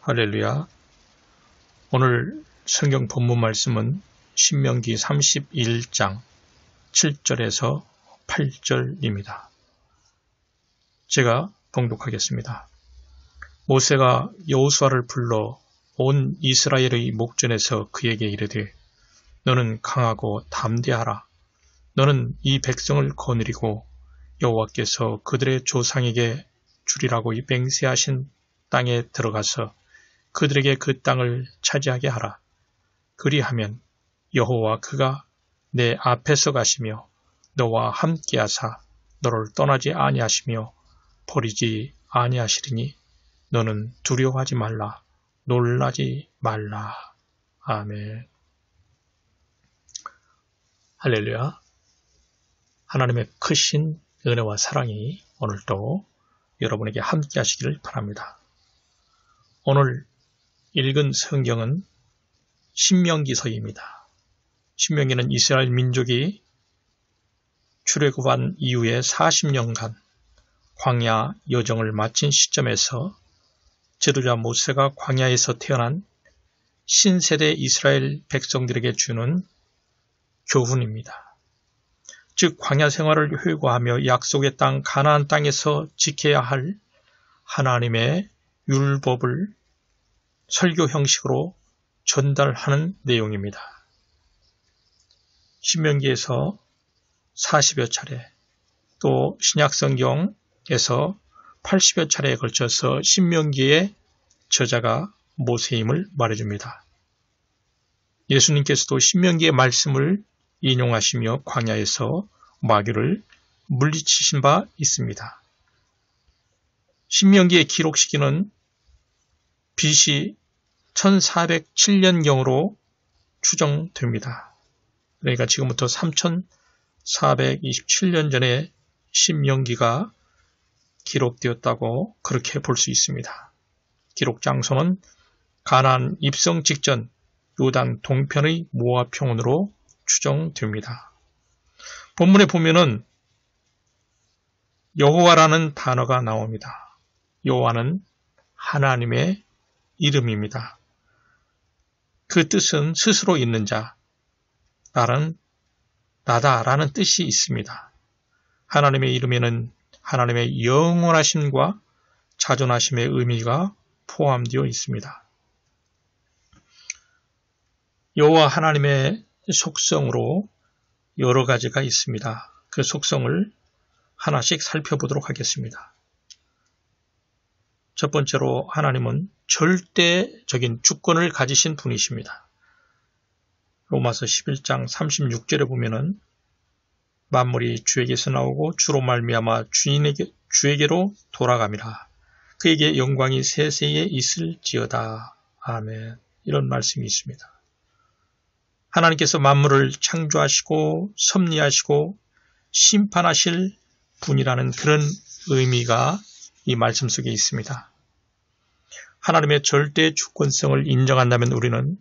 할렐루야. 오늘 성경 본문 말씀은 신명기 31장 7절에서 8절입니다. 제가 봉독하겠습니다. 모세가 여호수아를 불러 온 이스라엘의 목전에서 그에게 이르되 너는 강하고 담대하라. 너는 이 백성을 거느리고 여호와께서 그들의 조상에게 주리라고 이 맹세하신 땅에 들어가서 그들에게 그 땅을 차지하게 하라. 그리하면 여호와 그가 내 앞에서 가시며 너와 함께하사 너를 떠나지 아니하시며 버리지 아니하시리니 너는 두려워하지 말라. 놀라지 말라. 아멘. 할렐루야. 하나님의 크신 은혜와 사랑이 오늘도 여러분에게 함께 하시기를 바랍니다. 오늘 읽은 성경은 신명기서입니다. 신명기는 이스라엘 민족이 출애굽한 이후에 40년간 광야 여정을 마친 시점에서 지도자 모세가 광야에서 태어난 신세대 이스라엘 백성들에게 주는 교훈입니다. 즉 광야 생활을 회고하며 약속의 땅 가나안 땅에서 지켜야 할 하나님의 율법을 설교 형식으로 전달하는 내용입니다. 신명기에서 40여 차례, 또 신약성경에서 80여 차례에 걸쳐서 신명기의 저자가 모세임을 말해줍니다. 예수님께서도 신명기의 말씀을 인용하시며 광야에서 마귀를 물리치신 바 있습니다. 신명기의 기록 시기는 BC 1407년경으로 추정됩니다. 그러니까 지금부터 3427년 전에 신명기가 기록되었다고 그렇게 볼 수 있습니다. 기록 장소는 가나안 입성 직전 요단 동편의 모압 평원으로 추정됩니다. 본문에 보면은 여호와라는 단어가 나옵니다. 여호와는 하나님의 이름입니다. 그 뜻은 스스로 있는 자, 나다라는 뜻이 있습니다. 하나님의 이름에는 하나님의 영원하심과 자존하심의 의미가 포함되어 있습니다. 여호와 하나님의 속성으로 여러 가지가 있습니다. 그 속성을 하나씩 살펴보도록 하겠습니다. 첫 번째로 하나님은 절대적인 주권을 가지신 분이십니다. 로마서 11장 36절에 보면은 만물이 주에게서 나오고 주로 말미암아 주에게로 돌아갑니다. 그에게 영광이 세세에 있을지어다. 아멘. 이런 말씀이 있습니다. 하나님께서 만물을 창조하시고 섭리하시고 심판하실 분이라는 그런 의미가 이 말씀 속에 있습니다. 하나님의 절대 주권성을 인정한다면 우리는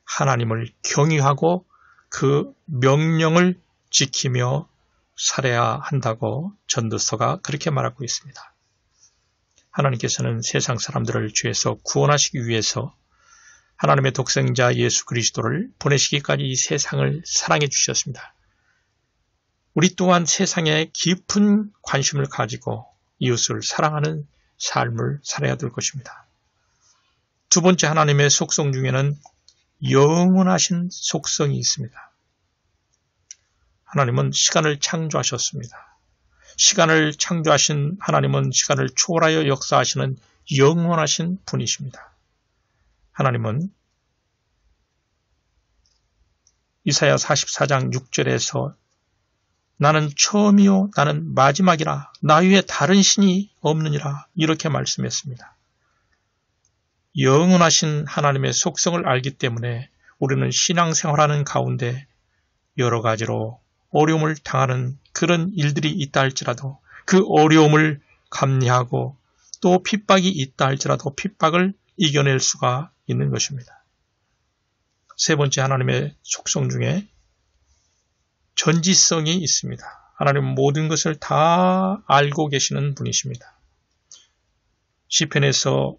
하나님을 경외하고 그 명령을 지키며 살아야 한다고 전도서가 그렇게 말하고 있습니다. 하나님께서는 세상 사람들을 죄에서 구원하시기 위해서 하나님의 독생자 예수 그리스도를 보내시기까지 이 세상을 사랑해 주셨습니다. 우리 또한 세상에 깊은 관심을 가지고 이웃을 사랑하는 삶을 살아야 될 것입니다. 두 번째 하나님의 속성 중에는 영원하신 속성이 있습니다. 하나님은 시간을 창조하셨습니다. 시간을 창조하신 하나님은 시간을 초월하여 역사하시는 영원하신 분이십니다. 하나님은 이사야 44장 6절에서 나는 처음이요 나는 마지막이라 나 외에 다른 신이 없느니라 이렇게 말씀했습니다. 영원하신 하나님의 속성을 알기 때문에 우리는 신앙생활하는 가운데 여러 가지로 어려움을 당하는 그런 일들이 있다 할지라도 그 어려움을 감내하고 또 핍박이 있다 할지라도 핍박을 이겨낼 수가 있는 것입니다. 세 번째 하나님의 속성 중에 전지성이 있습니다. 하나님은 모든 것을 다 알고 계시는 분이십니다. 시편에서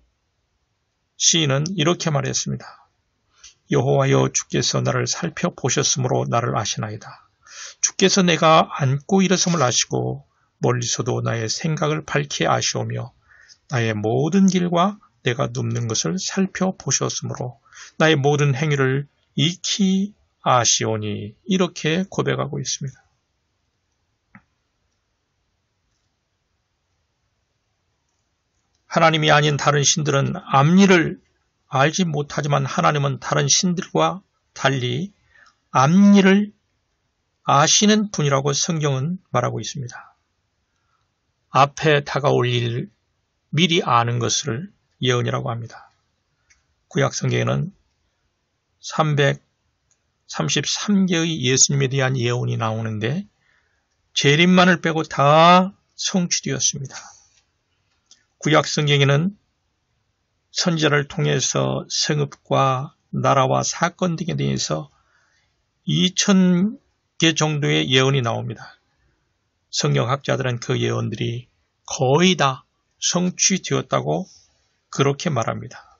시인은 이렇게 말했습니다. 여호와여 주께서 나를 살펴보셨으므로 나를 아시나이다. 주께서 내가 앉고 일어섬을 아시고 멀리서도 나의 생각을 밝히 아시오며 나의 모든 길과 내가 눕는 것을 살펴보셨으므로 나의 모든 행위를 익히 아시오니 이렇게 고백하고 있습니다. 하나님이 아닌 다른 신들은 앞일을 알지 못하지만 하나님은 다른 신들과 달리 앞일을 아시는 분이라고 성경은 말하고 있습니다. 앞에 다가올 일 미리 아는 것을 예언이라고 합니다. 구약 성경에는 333개의 예수님에 대한 예언이 나오는데 재림만을 빼고 다 성취되었습니다. 구약 성경에는 선지자를 통해서 성읍과 나라와 사건 등에 대해서 2000개 정도의 예언이 나옵니다. 성경학자들은 그 예언들이 거의 다 성취되었다고 그렇게 말합니다.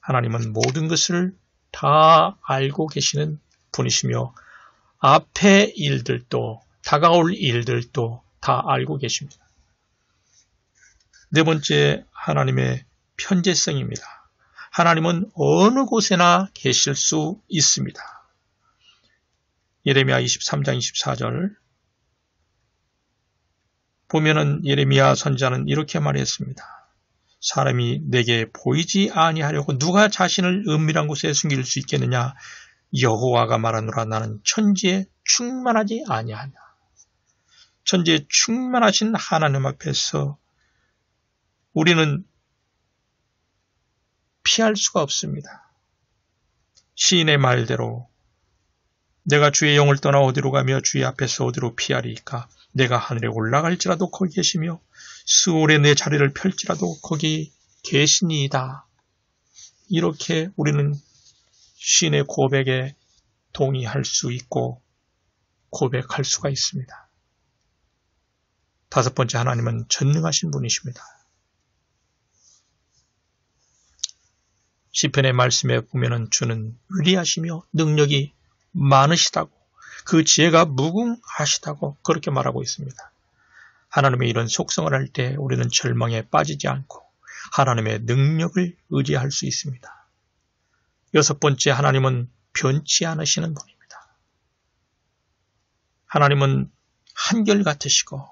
하나님은 모든 것을 다 알고 계시는 분이시며 앞의 일들도 다가올 일들도 다 알고 계십니다. 네 번째, 하나님의 편재성입니다. 하나님은 어느 곳에나 계실 수 있습니다. 예레미야 23장 24절 보면은 예레미야 선지자는 이렇게 말했습니다. 사람이 내게 보이지 아니하려고 누가 자신을 은밀한 곳에 숨길 수 있겠느냐? 여호와가 말하노라 나는 천지에 충만하지 아니하냐. 천지에 충만하신 하나님 앞에서 우리는 피할 수가 없습니다. 시인의 말대로 내가 주의 영을 떠나 어디로 가며 주의 앞에서 어디로 피하리이까? 내가 하늘에 올라갈지라도 거기 계시며 스올에 내 자리를 펼지라도 거기 계시니이다. 이렇게 우리는 시인의 고백에 동의할 수 있고 고백할 수가 있습니다. 다섯 번째, 하나님은 전능하신 분이십니다. 시편의 말씀에 보면은 주는 위대하시며 능력이 많으시다고 그 지혜가 무궁하시다고 그렇게 말하고 있습니다. 하나님의 이런 속성을 할 때 우리는 절망에 빠지지 않고 하나님의 능력을 의지할 수 있습니다. 여섯 번째, 하나님은 변치 않으시는 분입니다. 하나님은 한결같으시고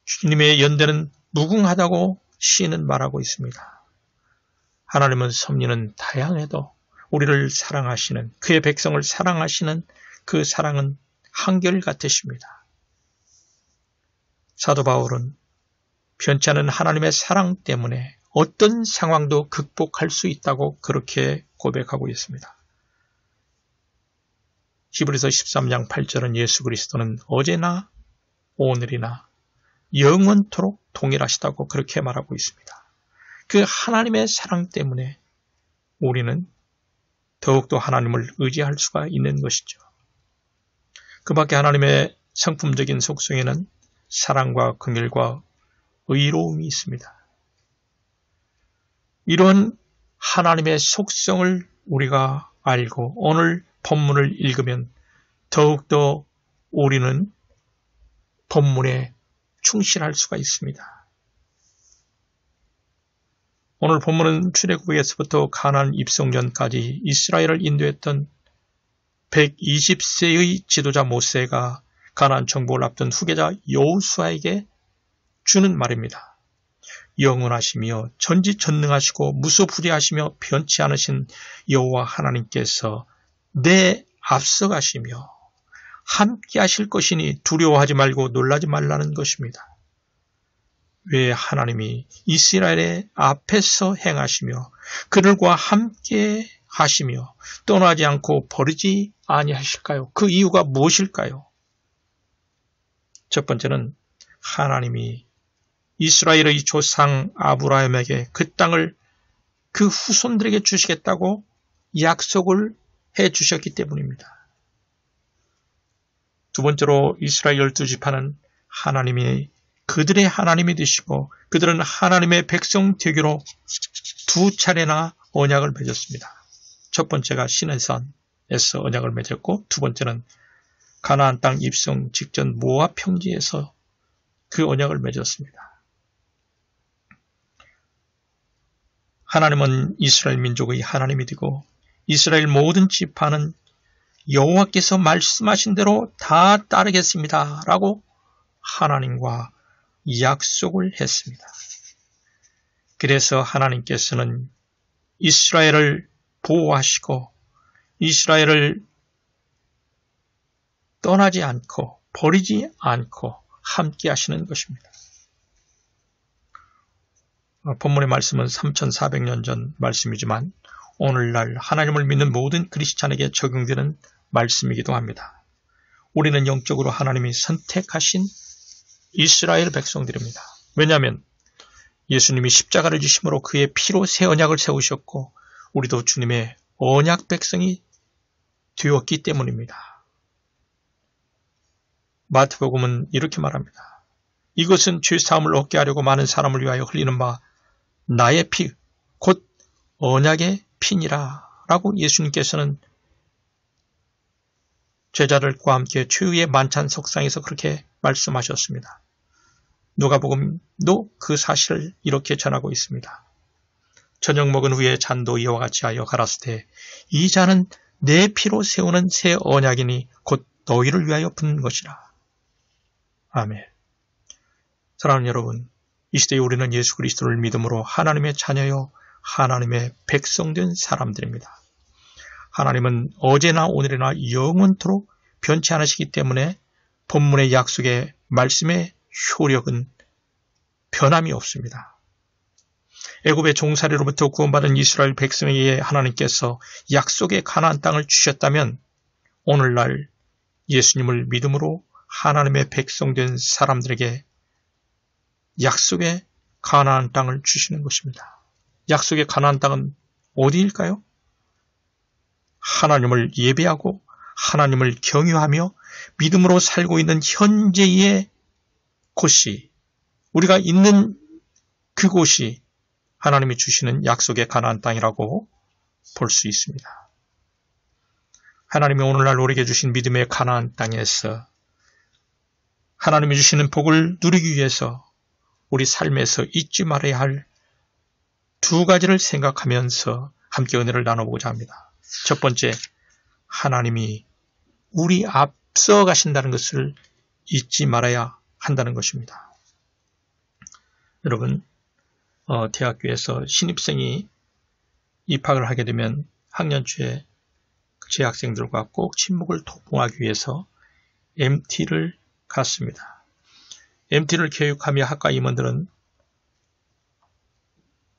주님의 연대는 무궁하다고 시인은 말하고 있습니다. 하나님은 섭리는 다양해도 우리를 사랑하시는 그의 백성을 사랑하시는 그 사랑은 한결같으십니다. 사도 바울은 변치 않은 하나님의 사랑 때문에 어떤 상황도 극복할 수 있다고 그렇게 고백하고 있습니다. 히브리서 13장 8절은 예수 그리스도는 어제나 오늘이나 영원토록 동일하시다고 그렇게 말하고 있습니다. 그 하나님의 사랑 때문에 우리는 더욱더 하나님을 의지할 수가 있는 것이죠. 그 밖에 하나님의 성품적인 속성에는 사랑과 긍휼과 의로움이 있습니다. 이런 하나님의 속성을 우리가 알고 오늘 본문을 읽으면 더욱더 우리는 본문에 충실할 수가 있습니다. 오늘 본문은 출애굽에서부터 가나안 입성 전까지 이스라엘을 인도했던 120세의 지도자 모세가 가나안 정복을 앞둔 후계자 여호수아에게 주는 말입니다. 영원하시며 전지전능하시고 무소부리하시며 변치 않으신 여호와 하나님께서 내 앞서가시며 함께 하실 것이니 두려워하지 말고 놀라지 말라는 것입니다. 왜 하나님이 이스라엘의 앞에서 행하시며 그들과 함께 하시며 떠나지 않고 버리지 아니하실까요? 그 이유가 무엇일까요? 첫 번째는 하나님이 이스라엘의 조상 아브라함에게 그 땅을 그 후손들에게 주시겠다고 약속을 해 주셨기 때문입니다. 두 번째로 이스라엘 12지파는 하나님이 그들의 하나님이 되시고 그들은 하나님의 백성 되기로 두 차례나 언약을 맺었습니다. 첫 번째가 시내산에서 언약을 맺었고 두 번째는 가나안 땅 입성 직전 모압 평지에서 그 언약을 맺었습니다. 하나님은 이스라엘 민족의 하나님이 되고 이스라엘 모든 지파는 여호와께서 말씀하신 대로 다 따르겠습니다. 라고 하나님과 약속을 했습니다. 그래서 하나님께서는 이스라엘을 보호하시고 이스라엘을 떠나지 않고 버리지 않고 함께 하시는 것입니다. 본문의 말씀은 3400년 전 말씀이지만 오늘날 하나님을 믿는 모든 크리스찬에게 적용되는 말씀이기도 합니다. 우리는 영적으로 하나님이 선택하신 이스라엘 백성들입니다. 왜냐하면 예수님이 십자가를 지심으로 그의 피로 새 언약을 세우셨고 우리도 주님의 언약 백성이 되었기 때문입니다. 마태복음은 이렇게 말합니다. 이것은 죄사함을 얻게 하려고 많은 사람을 위하여 흘리는 바 나의 피, 곧 언약의 피니라 라고 예수님께서는 제자들과 함께 최후의 만찬 석상에서 그렇게 말씀하셨습니다. 누가복음도 그 사실을 이렇게 전하고 있습니다. 저녁 먹은 후에 잔도 이와 같이 하여 가라사대 이 잔은 내 피로 세우는 새 언약이니 곧 너희를 위하여 붓는 것이라. 아멘. 사랑하는 여러분, 이 시대에 우리는 예수 그리스도를 믿음으로 하나님의 자녀요 하나님의 백성된 사람들입니다. 하나님은 어제나 오늘이나 영원토록 변치 않으시기 때문에 본문의 약속의 말씀의 효력은 변함이 없습니다. 애굽의 종살이로부터 구원받은 이스라엘 백성에게 하나님께서 약속의 가나안 땅을 주셨다면 오늘날 예수님을 믿음으로 하나님의 백성된 사람들에게 약속의 가나안 땅을 주시는 것입니다. 약속의 가나안 땅은 어디일까요? 하나님을 예배하고 하나님을 경유하며 믿음으로 살고 있는 현재의 곳이 우리가 있는 그곳이 하나님이 주시는 약속의 가나안 땅이라고 볼 수 있습니다. 하나님이 오늘날 우리에게 주신 믿음의 가나안 땅에서 하나님이 주시는 복을 누리기 위해서 우리 삶에서 잊지 말아야 할 두 가지를 생각하면서 함께 은혜를 나눠보고자 합니다. 첫 번째, 하나님이 우리 앞서 가신다는 것을 잊지 말아야 한다는 것입니다. 여러분, 대학교에서 신입생이 입학을 하게 되면 학년 초에 재학생들과 꼭 친목을 도봉하기 위해서 MT를 갔습니다. MT를 교육하며 학과 임원들은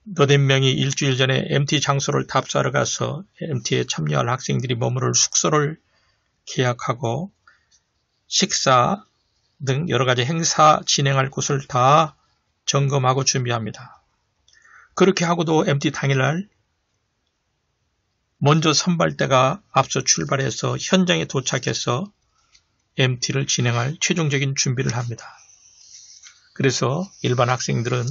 너댓 명이 일주일 전에 MT 장소를 답사하러 가서 MT에 참여할 학생들이 머무를 숙소를 계약하고 식사 등 여러 가지 행사 진행할 곳을 다 점검하고 준비합니다. 그렇게 하고도 MT 당일날 먼저 선발대가 앞서 출발해서 현장에 도착해서 MT를 진행할 최종적인 준비를 합니다. 그래서 일반 학생들은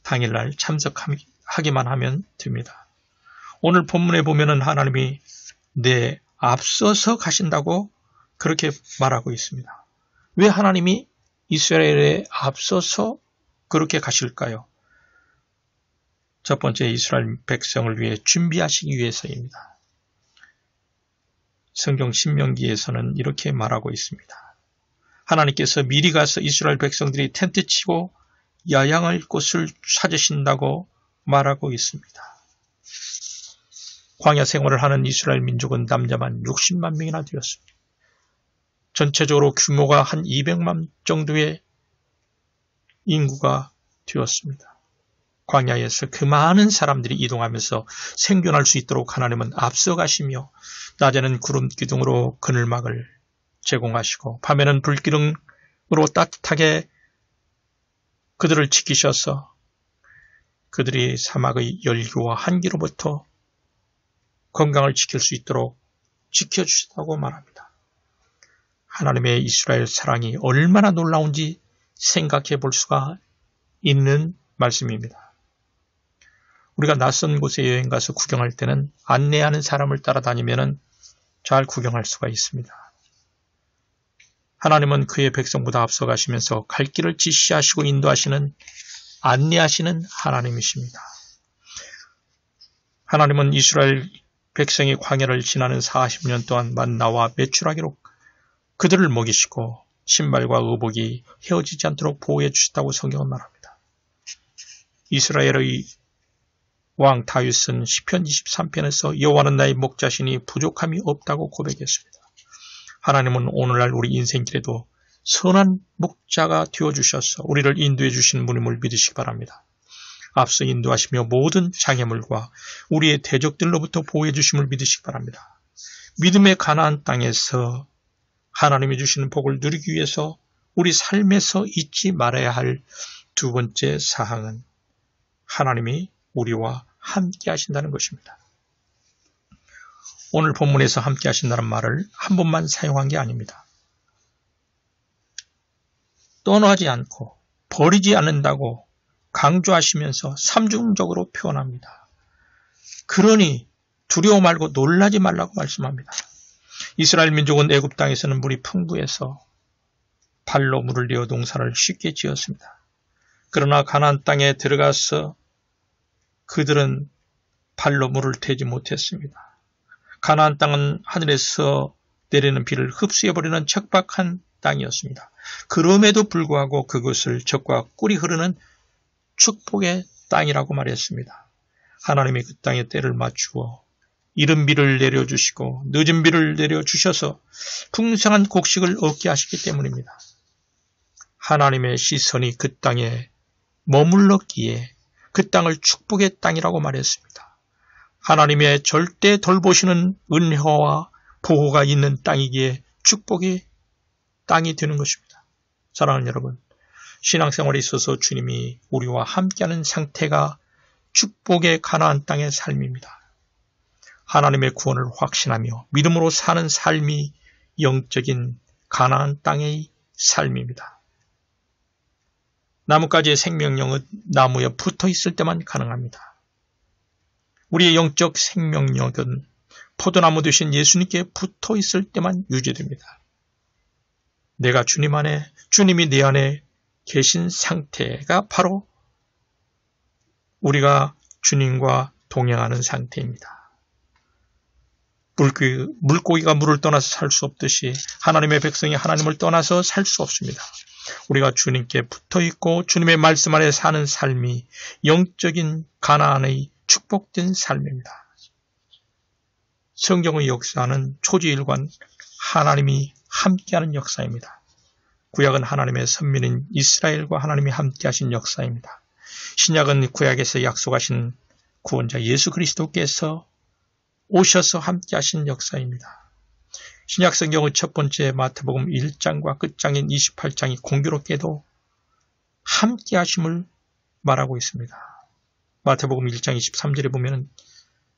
당일날 참석하기만 하면 됩니다. 오늘 본문에 보면은 하나님이 내 앞서서 가신다고 그렇게 말하고 있습니다. 왜 하나님이 이스라엘에 앞서서 그렇게 가실까요? 첫 번째, 이스라엘 백성을 위해 준비하시기 위해서입니다. 성경 신명기에서는 이렇게 말하고 있습니다. 하나님께서 미리 가서 이스라엘 백성들이 텐트 치고 야영할 곳을 찾으신다고 말하고 있습니다. 광야 생활을 하는 이스라엘 민족은 남자만 60만 명이나 되었습니다. 전체적으로 규모가 한 200만 정도의 인구가 되었습니다. 광야에서 그 많은 사람들이 이동하면서 생존할 수 있도록 하나님은 앞서가시며 낮에는 구름 기둥으로 그늘막을 제공하시고 밤에는 불기둥으로 따뜻하게 그들을 지키셔서 그들이 사막의 열기와 한기로부터 건강을 지킬 수 있도록 지켜주시다고 말합니다. 하나님의 이스라엘 사랑이 얼마나 놀라운지 생각해 볼 수가 있는 말씀입니다. 우리가 낯선 곳에 여행 가서 구경할 때는 안내하는 사람을 따라다니면 잘 구경할 수가 있습니다. 하나님은 그의 백성보다 앞서가시면서 갈 길을 지시하시고 인도하시는, 안내하시는 하나님이십니다. 하나님은 이스라엘 백성이 광야를 지나는 40년 동안 만나와 메추라기로 그들을 먹이시고 신발과 의복이 헤어지지 않도록 보호해 주셨다고 성경은 말합니다. 이스라엘의 왕 다윗은 시편 23편에서 여호와는 나의 목자시니 부족함이 없다고 고백했습니다. 하나님은 오늘날 우리 인생길에도 선한 목자가 되어주셔서 우리를 인도해 주시는 분임을 믿으시기 바랍니다. 앞서 인도하시며 모든 장애물과 우리의 대적들로부터 보호해 주심을 믿으시기 바랍니다. 믿음의 가나안 땅에서 하나님이 주시는 복을 누리기 위해서 우리 삶에서 잊지 말아야 할 두 번째 사항은 하나님이 우리와 함께 하신다는 것입니다. 오늘 본문에서 함께 하신다는 말을 한 번만 사용한 게 아닙니다. 떠나지 않고 버리지 않는다고 강조하시면서 삼중적으로 표현합니다. 그러니 두려워 말고 놀라지 말라고 말씀합니다. 이스라엘 민족은 애굽 땅에서는 물이 풍부해서 발로 물을 내어 농사를 쉽게 지었습니다. 그러나 가나안 땅에 들어가서 그들은 발로 물을 대지 못했습니다. 가나안 땅은 하늘에서 내리는 비를 흡수해버리는 척박한 땅이었습니다. 그럼에도 불구하고 그것을 적과 꿀이 흐르는 축복의 땅이라고 말했습니다. 하나님이 그 땅에 때를 맞추어 이른 비를 내려주시고 늦은 비를 내려주셔서 풍성한 곡식을 얻게 하시기 때문입니다. 하나님의 시선이 그 땅에 머물렀기에 그 땅을 축복의 땅이라고 말했습니다. 하나님의 절대 돌보시는 은혜와 보호가 있는 땅이기에 축복의 땅이 되는 것입니다. 사랑하는 여러분, 신앙생활에 있어서 주님이 우리와 함께하는 상태가 축복의 가나안 땅의 삶입니다. 하나님의 구원을 확신하며 믿음으로 사는 삶이 영적인 가나안 땅의 삶입니다. 나뭇가지의 생명력은 나무에 붙어 있을 때만 가능합니다. 우리의 영적 생명력은 포도나무 되신 예수님께 붙어 있을 때만 유지됩니다. 내가 주님 안에, 주님이 내 안에 계신 상태가 바로 우리가 주님과 동행하는 상태입니다. 물고기가 물을 떠나서 살 수 없듯이 하나님의 백성이 하나님을 떠나서 살 수 없습니다. 우리가 주님께 붙어있고 주님의 말씀 안에 사는 삶이 영적인 가나안의 축복된 삶입니다. 성경의 역사는 초지일관 하나님이 함께하는 역사입니다. 구약은 하나님의 선민인 이스라엘과 하나님이 함께하신 역사입니다. 신약은 구약에서 약속하신 구원자 예수 그리스도께서 오셔서 함께하신 역사입니다. 신약 성경의 첫 번째 마태복음 1장과 끝장인 28장이 공교롭게도 함께하심을 말하고 있습니다. 마태복음 1장 23절에 보면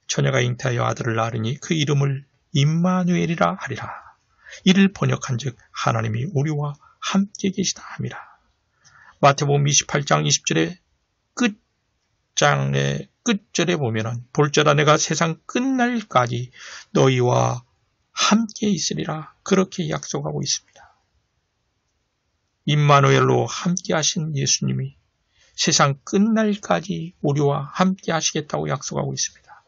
처녀가 잉태하여 아들을 낳으니 그 이름을 임마누엘이라 하리라. 이를 번역한즉 하나님이 우리와 함께 계시다 함이라. 마태복음 28장 20절에 끝장의 끝절에 보면은 볼지어다 내가 세상 끝날까지 너희와 함께 있으리라 그렇게 약속하고 있습니다. 임마누엘로 함께 하신 예수님이 세상 끝날까지 우리와 함께 하시겠다고 약속하고 있습니다.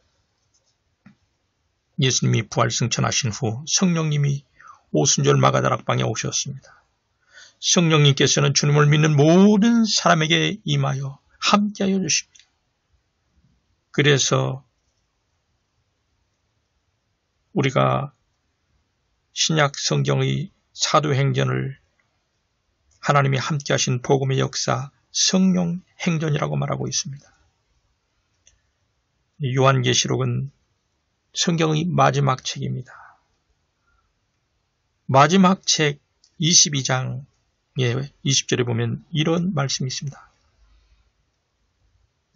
예수님이 부활승천하신 후 성령님이 오순절 마가다락방에 오셨습니다. 성령님께서는 주님을 믿는 모든 사람에게 임하여 함께하여 주십니다. 그래서 우리가 신약 성경의 사도행전을 하나님이 함께하신 복음의 역사 성령 행전이라고 말하고 있습니다. 요한계시록은 성경의 마지막 책입니다. 마지막 책 22장의 20절에 보면 이런 말씀이 있습니다.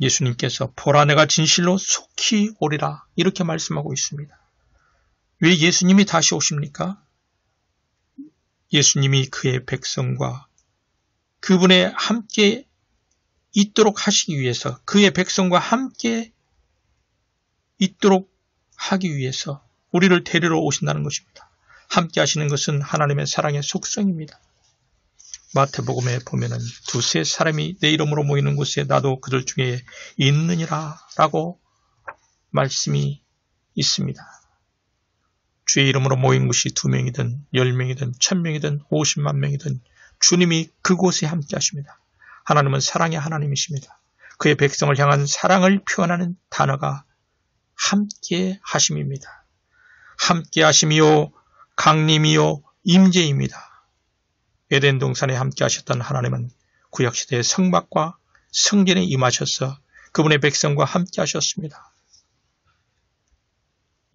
예수님께서 보라 내가 진실로 속히 오리라 이렇게 말씀하고 있습니다. 왜 예수님이 다시 오십니까? 예수님이 그의 백성과 그분의 함께 있도록 하시기 위해서, 그의 백성과 함께 있도록 하기 위해서 우리를 데리러 오신다는 것입니다. 함께 하시는 것은 하나님의 사랑의 속성입니다. 마태복음에 보면은 두세 사람이 내 이름으로 모이는 곳에 나도 그들 중에 있느니라 라고 말씀이 있습니다. 주의 이름으로 모인 곳이 2명이든 10명이든 1000명이든 50만 명이든 주님이 그곳에 함께 하십니다. 하나님은 사랑의 하나님이십니다. 그의 백성을 향한 사랑을 표현하는 단어가 함께 하심입니다. 함께 하심이요 강림이요 임재입니다. 에덴 동산에 함께 하셨던 하나님은 구약시대의 성막과 성전에 임하셔서 그분의 백성과 함께 하셨습니다.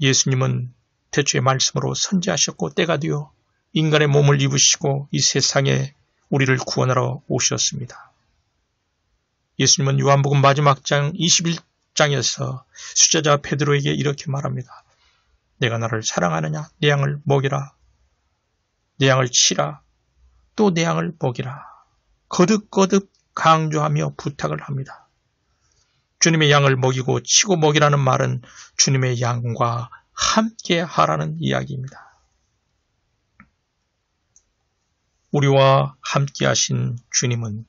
예수님은 태초의 말씀으로 선지하셨고 때가 되어 인간의 몸을 입으시고 이 세상에 우리를 구원하러 오셨습니다. 예수님은 요한복음 마지막 장 21장에서 수제자 베드로에게 이렇게 말합니다. 내가 너를 사랑하느냐? 내 양을 먹이라. 내 양을 치라. 또 내 양을 먹이라. 거듭거듭 강조하며 부탁을 합니다. 주님의 양을 먹이고 치고 먹이라는 말은 주님의 양과 함께 하라는 이야기입니다. 우리와 함께 하신 주님은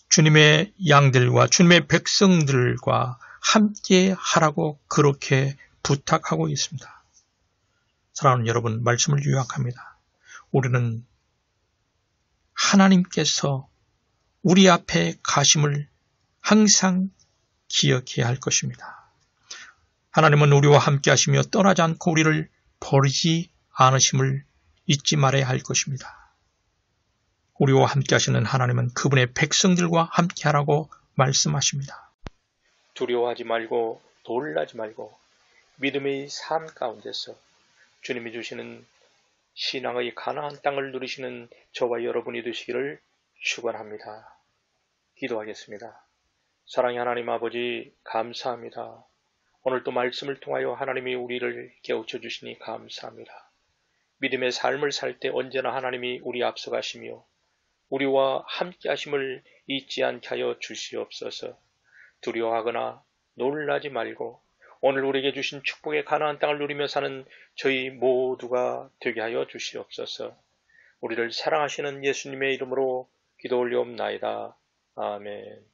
주님의 양들과 주님의 백성들과 함께 하라고 그렇게 부탁하고 있습니다. 사랑하는 여러분, 말씀을 요약합니다. 우리는 하나님께서 우리 앞에 가심을 항상 기억해야 할 것입니다. 하나님은 우리와 함께 하시며 떠나지 않고 우리를 버리지 않으심을 잊지 말아야 할 것입니다. 우리와 함께 하시는 하나님은 그분의 백성들과 함께 하라고 말씀하십니다. 두려워하지 말고 놀라지 말고 믿음의 삶 가운데서 주님이 주시는 신앙의 가나안 땅을 누리시는 저와 여러분이 되시기를 축원합니다. 기도하겠습니다. 사랑의 하나님 아버지 감사합니다. 오늘 또 말씀을 통하여 하나님이 우리를 깨우쳐 주시니 감사합니다. 믿음의 삶을 살 때 언제나 하나님이 우리 앞서가시며 우리와 함께 하심을 잊지 않게 하여 주시옵소서. 두려워하거나 놀라지 말고 오늘 우리에게 주신 축복의 가나안 땅을 누리며 사는 저희 모두가 되게 하여 주시옵소서. 우리를 사랑하시는 예수님의 이름으로 기도 올리옵나이다. 아멘.